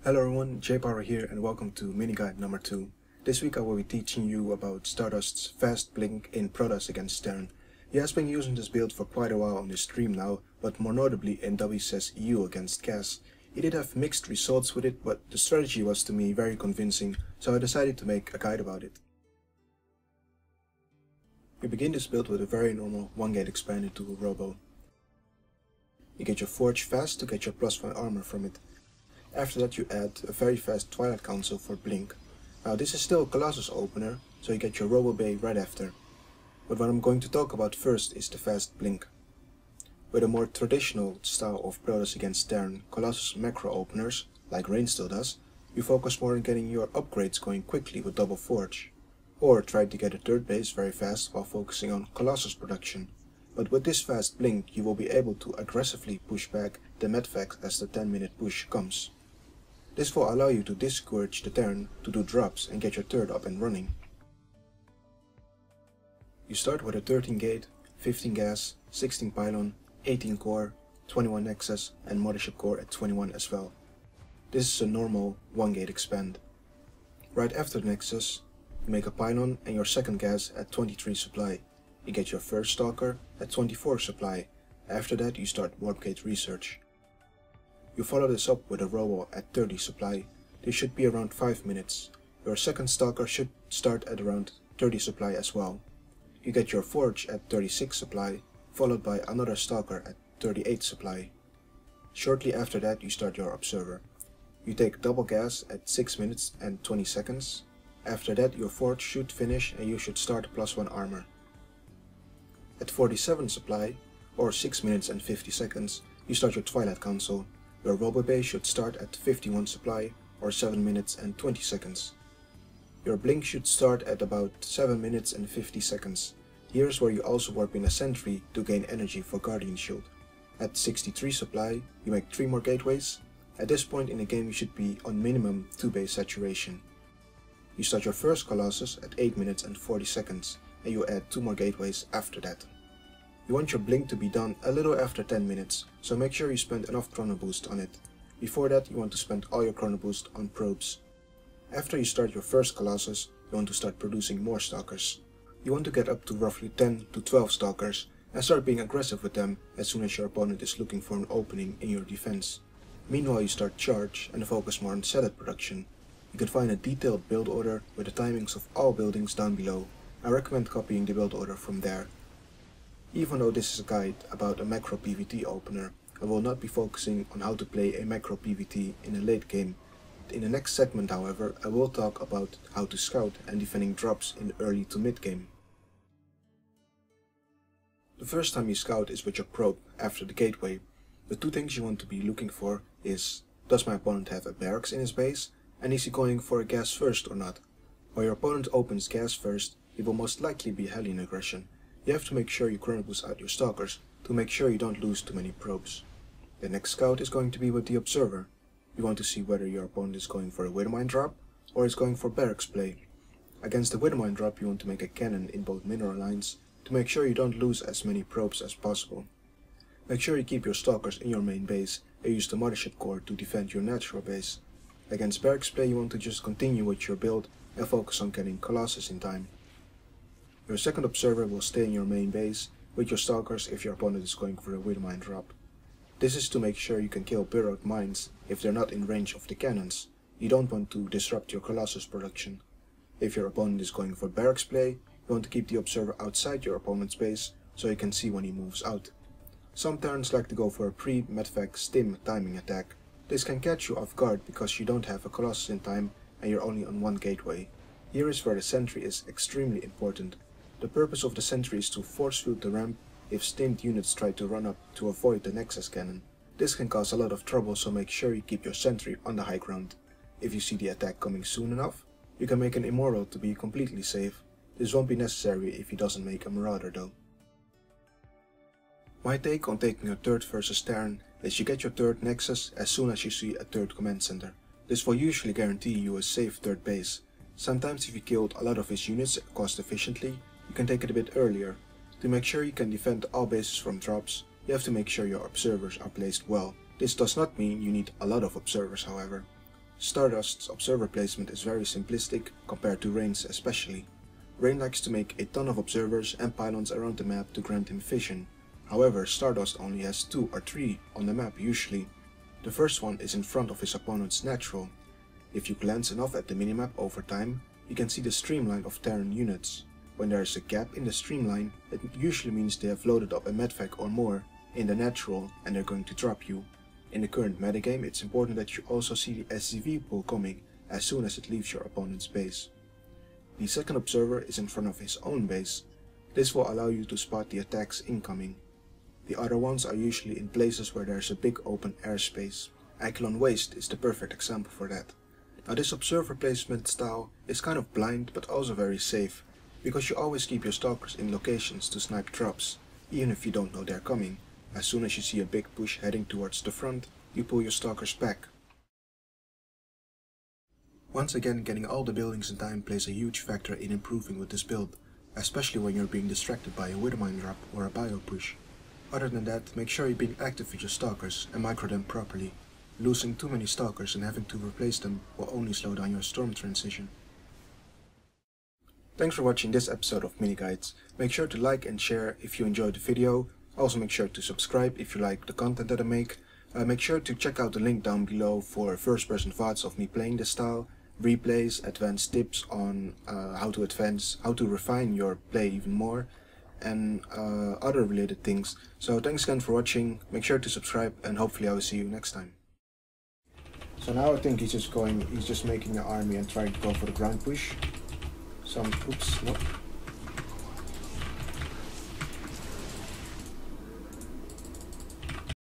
Hello everyone, JayPower here and welcome to mini guide number 2. This week I will be teaching you about Stardust's fast blink in Protoss against Terran. He has been using this build for quite a while on his stream now, but more notably in WCS EU against Cass. He did have mixed results with it, but the strategy was to me very convincing, so I decided to make a guide about it. We begin this build with a very normal 1-gate expanded dual robo. You get your Forge fast to get your +1 armor from it. After that you add a very fast Twilight Council for blink. Now this is still a Colossus opener, so you get your Robo Bay right after. But what I'm going to talk about first is the fast blink. With a more traditional style of Protoss against Terran Colossus macro openers, like Rain still does, you focus more on getting your upgrades going quickly with double Forge. Or try to get a third base very fast while focusing on Colossus production. But with this fast blink you will be able to aggressively push back the medvacs as the 10-minute push comes. This will allow you to discourage the Terran to do drops and get your turret up and running. You start with a 13 gate, 15 gas, 16 pylon, 18 core, 21 nexus and mothership core at 21 as well. This is a normal 1-gate expand. Right after the nexus, you make a pylon and your second gas at 23 supply. You get your first stalker at 24 supply. After that you start warp gate research. You follow this up with a robo at 30 supply. This should be around 5 minutes. Your second stalker should start at around 30 supply as well. You get your forge at 36 supply, followed by another stalker at 38 supply. Shortly after that you start your observer. You take double gas at 6 minutes and 20 seconds. After that your forge should finish and you should start +1 armor. At 47 supply, or 6 minutes and 50 seconds, you start your Twilight Council. Your Robo Bay should start at 51 supply, or 7 minutes and 20 seconds. Your blink should start at about 7 minutes and 50 seconds. Here's where you also warp in a sentry to gain energy for Guardian Shield. At 63 supply, you make 3 more gateways. At this point in the game you should be on minimum 2 base saturation. You start your first Colossus at 8 minutes and 40 seconds, and you add 2 more gateways after that. You want your blink to be done a little after 10 minutes, so make sure you spend enough chrono boost on it. Before that you want to spend all your chrono boost on probes. After you start your first Colossus, you want to start producing more stalkers. You want to get up to roughly 10 to 12 stalkers and start being aggressive with them as soon as your opponent is looking for an opening in your defense. Meanwhile you start charge and focus more on satellite production. You can find a detailed build order with the timings of all buildings down below. I recommend copying the build order from there. Even though this is a guide about a macro PvT opener, I will not be focusing on how to play a macro PvT in a late game. In the next segment however, I will talk about how to scout and defending drops in the early to mid game. The first time you scout is with your probe after the gateway. The 2 things you want to be looking for is, does my opponent have a barracks in his base, and is he going for a gas first or not? While your opponent opens gas first, he will most likely be Hellion aggression. You have to make sure you chrono boost out your stalkers to make sure you don't lose too many probes. The next scout is going to be with the observer. You want to see whether your opponent is going for a Widowmine drop or is going for barracks play. Against the Widowmine drop you want to make a cannon in both mineral lines to make sure you don't lose as many probes as possible. Make sure you keep your stalkers in your main base and use the mothership core to defend your natural base. Against barracks play you want to just continue with your build and focus on getting Colossus in time. Your second observer will stay in your main base with your stalkers if your opponent is going for a Widowmine drop. This is to make sure you can kill burrowed mines if they're not in range of the cannons. You don't want to disrupt your Colossus production. If your opponent is going for barracks play, you want to keep the observer outside your opponent's base so you can see when he moves out. Some Terrans like to go for a pre-medvac stim timing attack. This can catch you off guard because you don't have a Colossus in time and you're only on 1 gateway. Here is where the sentry is extremely important. The purpose of the sentry is to force field the ramp if stimmed units try to run up to avoid the nexus cannon. This can cause a lot of trouble, so make sure you keep your sentry on the high ground. If you see the attack coming soon enough, you can make an immortal to be completely safe. This won't be necessary if he doesn't make a marauder though. My take on taking a third versus Terran is you get your third nexus as soon as you see a third command center. This will usually guarantee you a safe third base. Sometimes if you killed a lot of his units cost efficiently, you can take it a bit earlier. To make sure you can defend all bases from drops, you have to make sure your observers are placed well. This does not mean you need a lot of observers however. Stardust's observer placement is very simplistic compared to Rain's especially. Rain likes to make a ton of observers and pylons around the map to grant him vision. However, Stardust only has 2 or 3 on the map usually. The first one is in front of his opponent's natural. If you glance enough at the minimap over time, you can see the streamline of Terran units. When there is a gap in the streamline, it usually means they have loaded up a medvac or more in the natural and they're going to drop you. In the current metagame, it's important that you also see the SCV pool coming as soon as it leaves your opponent's base. The second observer is in front of his own base. This will allow you to spot the attacks incoming. The other ones are usually in places where there's a big open airspace. Ichelon Waste is the perfect example for that. Now this observer placement style is kind of blind but also very safe, because you always keep your stalkers in locations to snipe drops, even if you don't know they're coming. As soon as you see a big push heading towards the front, you pull your stalkers back. Once again, getting all the buildings in time plays a huge factor in improving with this build, especially when you're being distracted by a Withermine drop or a bio push. Other than that, make sure you're being active with your stalkers and micro them properly. Losing too many stalkers and having to replace them will only slow down your storm transition. Thanks for watching this episode of Mini Guides. Make sure to like and share if you enjoyed the video. Also make sure to subscribe if you like the content that I make. Make sure to check out the link down below for first-person VODs of me playing this style, replays, advanced tips on how to refine your play even more, and other related things. So thanks again for watching, make sure to subscribe, and hopefully I will see you next time. So now I think he's just making an army and trying to go for the ground push. Oops, nope.